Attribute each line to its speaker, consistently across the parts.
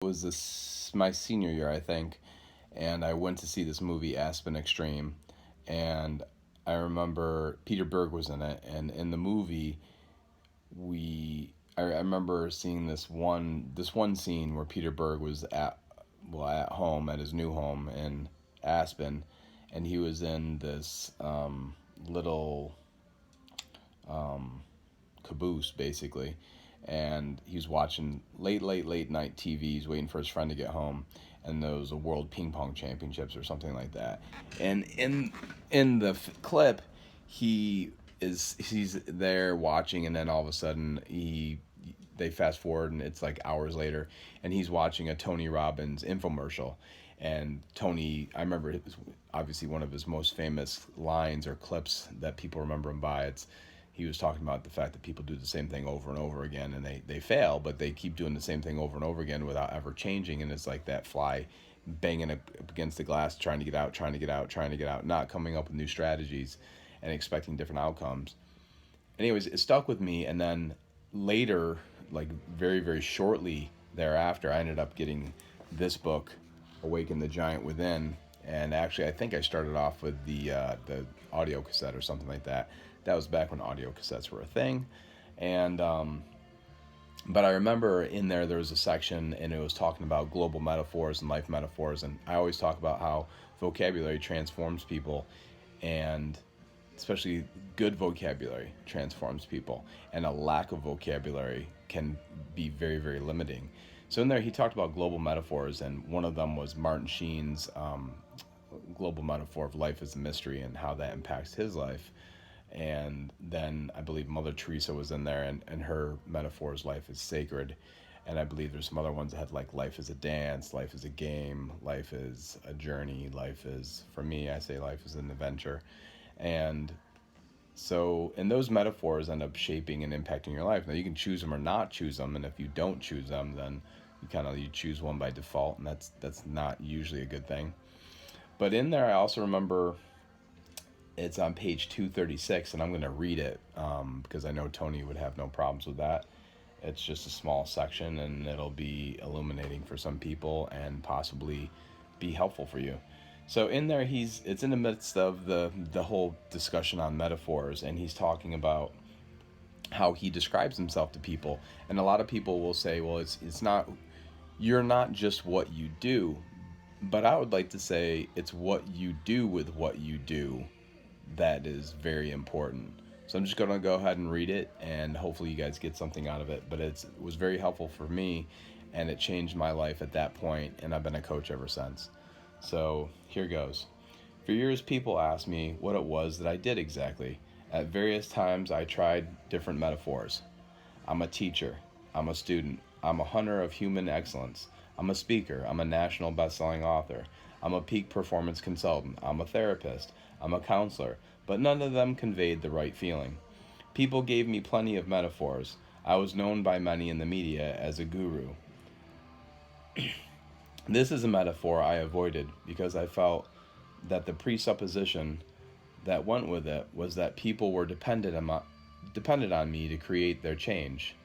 Speaker 1: It was my senior year, I think, and I went to see this movie Aspen Extreme, and I remember Peter Berg was in it, and in the movie I remember seeing this one scene where Peter Berg was at home at his new home in Aspen, and he was in this little caboose basically, and he was watching late night TV. He's waiting for his friend to get home, and there was a World Ping Pong Championships or something like that. And in the clip, he's there watching, and then all of a sudden they fast forward, and it's like hours later, and he's watching a Tony Robbins infomercial. And Tony, I remember it was obviously one of his most famous lines or clips that people remember him by. He was talking about the fact that people do the same thing over and over again, and they fail, but they keep doing the same thing over and over again without ever changing. And it's like that fly banging up against the glass, trying to get out, trying to get out, trying to get out, not coming up with new strategies and expecting different outcomes. Anyways, it stuck with me, and then later, like very, very shortly thereafter, I ended up getting this book, Awaken the Giant Within. And actually, I think I started off with the audio cassette or something like that. That was back when audio cassettes were a thing. And but I remember in there was a section, and it was talking about global metaphors and life metaphors. And I always talk about how vocabulary transforms people, and especially good vocabulary transforms people, and a lack of vocabulary can be very, very limiting. So in there, he talked about global metaphors, and one of them was Martin Sheen's global metaphor of life as a mystery and how that impacts his life. And then I believe Mother Teresa was in there, and her metaphor is life is sacred. And I believe there's some other ones that had like life is a dance, life is a game, life is a journey, life is, for me, I say life is an adventure. And so, and those metaphors end up shaping and impacting your life. Now you can choose them or not choose them, and if you don't choose them, then you choose one by default, and that's not usually a good thing. But in there, I also remember it's on page 236, and I'm going to read it because I know Tony would have no problems with that. It's just a small section, and it'll be illuminating for some people and possibly be helpful for you. So in there, it's in the midst of the whole discussion on metaphors, and he's talking about how he describes himself to people. And a lot of people will say, well, it's not, you're not just what you do, but I would like to say it's what you do with what you do that is very important. So I'm just going to go ahead and read it, and hopefully you guys get something out of it. But it was very helpful for me, and it changed my life at that point, and I've been a coach ever since. So here goes. For years, people asked me what it was that I did exactly. At various times, I tried different metaphors. I'm a teacher. I'm a student. I'm a hunter of human excellence. I'm a speaker. I'm a national best-selling author. I'm a peak performance consultant. I'm a therapist. I'm a counselor. But none of them conveyed the right feeling. People gave me plenty of metaphors. I was known by many in the media as a guru. This is a metaphor I avoided because I felt that the presupposition that went with it was that people were dependent on me to create their change,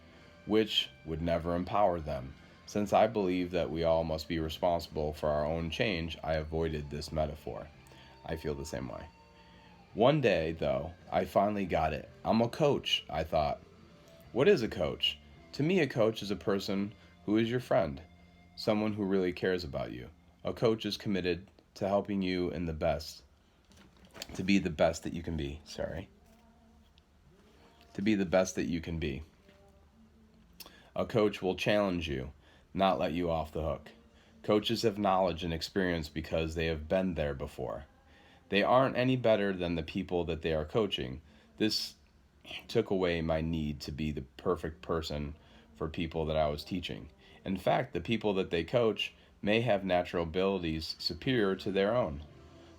Speaker 1: which would never empower them. Since I believe that we all must be responsible for our own change, I avoided this metaphor. I feel the same way. One day, though, I finally got it. I'm a coach, I thought. What is a coach? To me, a coach is a person who is your friend, someone who really cares about you. A coach is committed to helping you to be the best that you can be. To be the best that you can be. A coach will challenge you, not let you off the hook. Coaches have knowledge and experience because they have been there before. They aren't any better than the people that they are coaching. This took away my need to be the perfect person for people that I was teaching. In fact, the people that they coach may have natural abilities superior to their own.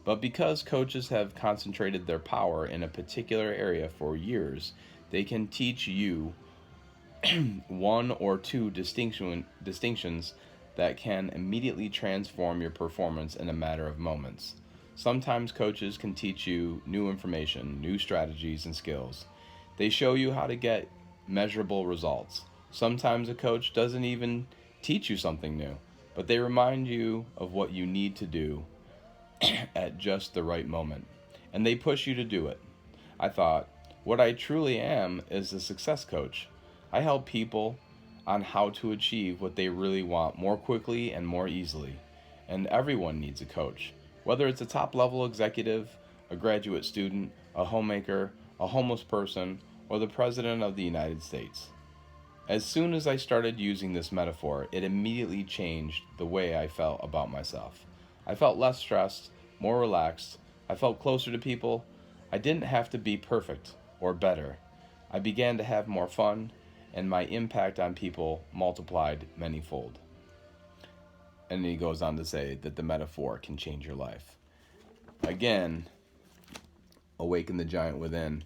Speaker 1: But because coaches have concentrated their power in a particular area for years, they can teach you one or two distinctions that can immediately transform your performance in a matter of moments. Sometimes coaches can teach you new information, new strategies and skills. They show you how to get measurable results. Sometimes a coach doesn't even teach you something new. but they remind you of what you need to do at just the right moment, and they push you to do it. I thought, what I truly am is a success coach. I help people on how to achieve what they really want more quickly and more easily. And everyone needs a coach, whether it's a top level executive, a graduate student, a homemaker, a homeless person, or the President of the United States. As soon as I started using this metaphor, it immediately changed the way I felt about myself. I felt less stressed, more relaxed. I felt closer to people. I didn't have to be perfect or better. I began to have more fun, and my impact on people multiplied manyfold. And then he goes on to say that the metaphor can change your life. Again, Awaken the Giant Within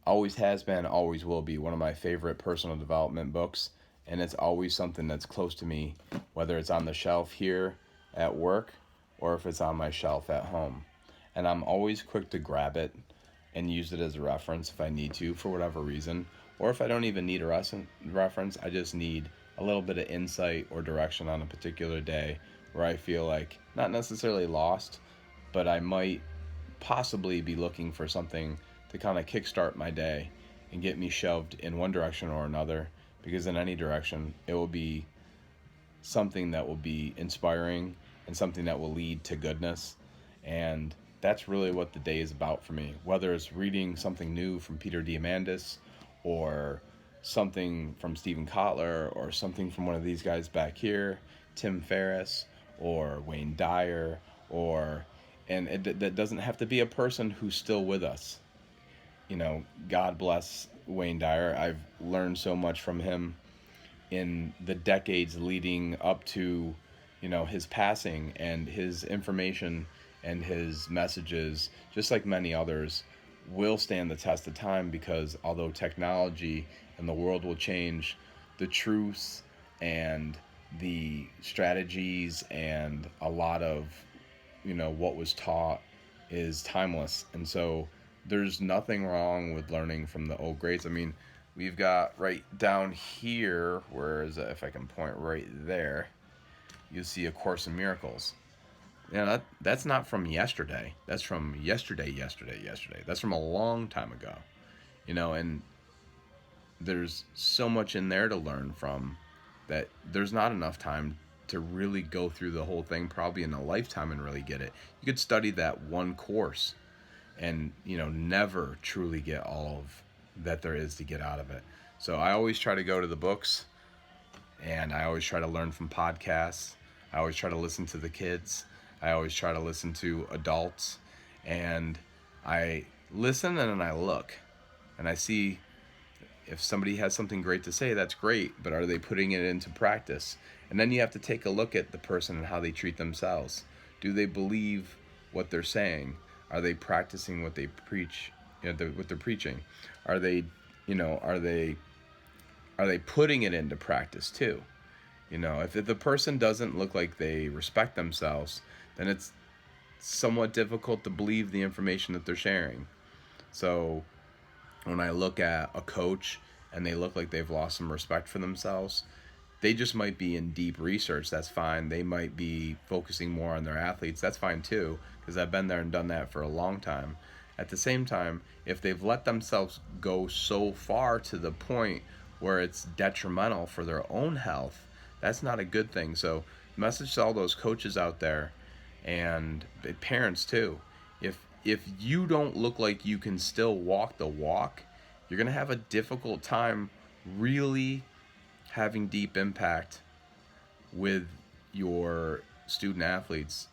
Speaker 1: always has been, always will be one of my favorite personal development books, and it's always something that's close to me, whether it's on the shelf here at work or if it's on my shelf at home. And I'm always quick to grab it and use it as a reference if I need to for whatever reason, or if I don't even need a reference, I just need a little bit of insight or direction on a particular day where I feel like not necessarily lost, but I might possibly be looking for something to kind of kickstart my day and get me shoved in one direction or another, because in any direction it will be something that will be inspiring and something that will lead to goodness. And that's really what the day is about for me, whether it's reading something new from Peter Diamandis or something from Stephen Kotler or something from one of these guys back here, Tim Ferriss or Wayne Dyer, or and that doesn't have to be a person who's still with us. God bless Wayne Dyer. I've learned so much from him in the decades leading up to, his passing, and his information and his messages, just like many others, will stand the test of time, because although technology and the world will change, the truth and the strategies and a lot of, what was taught is timeless. And so there's nothing wrong with learning from the old greats. I mean, we've got right down here, where is it? If I can point right there, you see A Course in Miracles. That's not from yesterday. That's from yesterday. That's from a long time ago. And there's so much in there to learn from that there's not enough time to really go through the whole thing, probably in a lifetime, and really get it. You could study that one course and never truly get all of that there is to get out of it. So I always try to go to the books, and I always try to learn from podcasts. I always try to listen to the kids. I always try to listen to adults, and I listen and then I look and I see if somebody has something great to say. That's great, but are they putting it into practice? And then you have to take a look at the person and how they treat themselves. Do they believe what they're saying? Are they practicing what they preach? What they're preaching? Are they, are they putting it into practice too? If the person doesn't look like they respect themselves, then it's somewhat difficult to believe the information that they're sharing. So when I look at a coach and they look like they've lost some respect for themselves, they just might be in deep research. That's fine. They might be focusing more on their athletes. That's fine too, because I've been there and done that for a long time. At the same time, if they've let themselves go so far to the point where it's detrimental for their own health, that's not a good thing. So, message to all those coaches out there, and parents too. If you don't look like you can still walk the walk, you're going to have a difficult time really having deep impact with your student athletes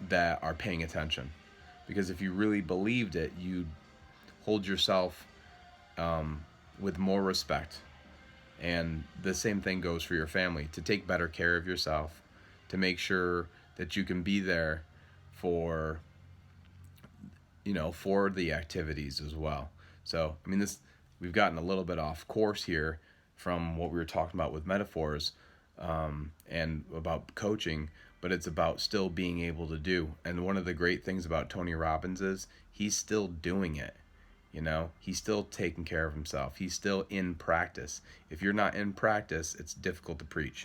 Speaker 1: that are paying attention. Because if you really believed it, you'd hold yourself with more respect. And the same thing goes for your family, to take better care of yourself, to make sure that you can be there for for the activities as well. So, we've gotten a little bit off course here from what we were talking about with metaphors, and about coaching, but it's about still being able to do. And one of the great things about Tony Robbins is he's still doing it. He's still taking care of himself. He's still in practice. If you're not in practice, it's difficult to preach.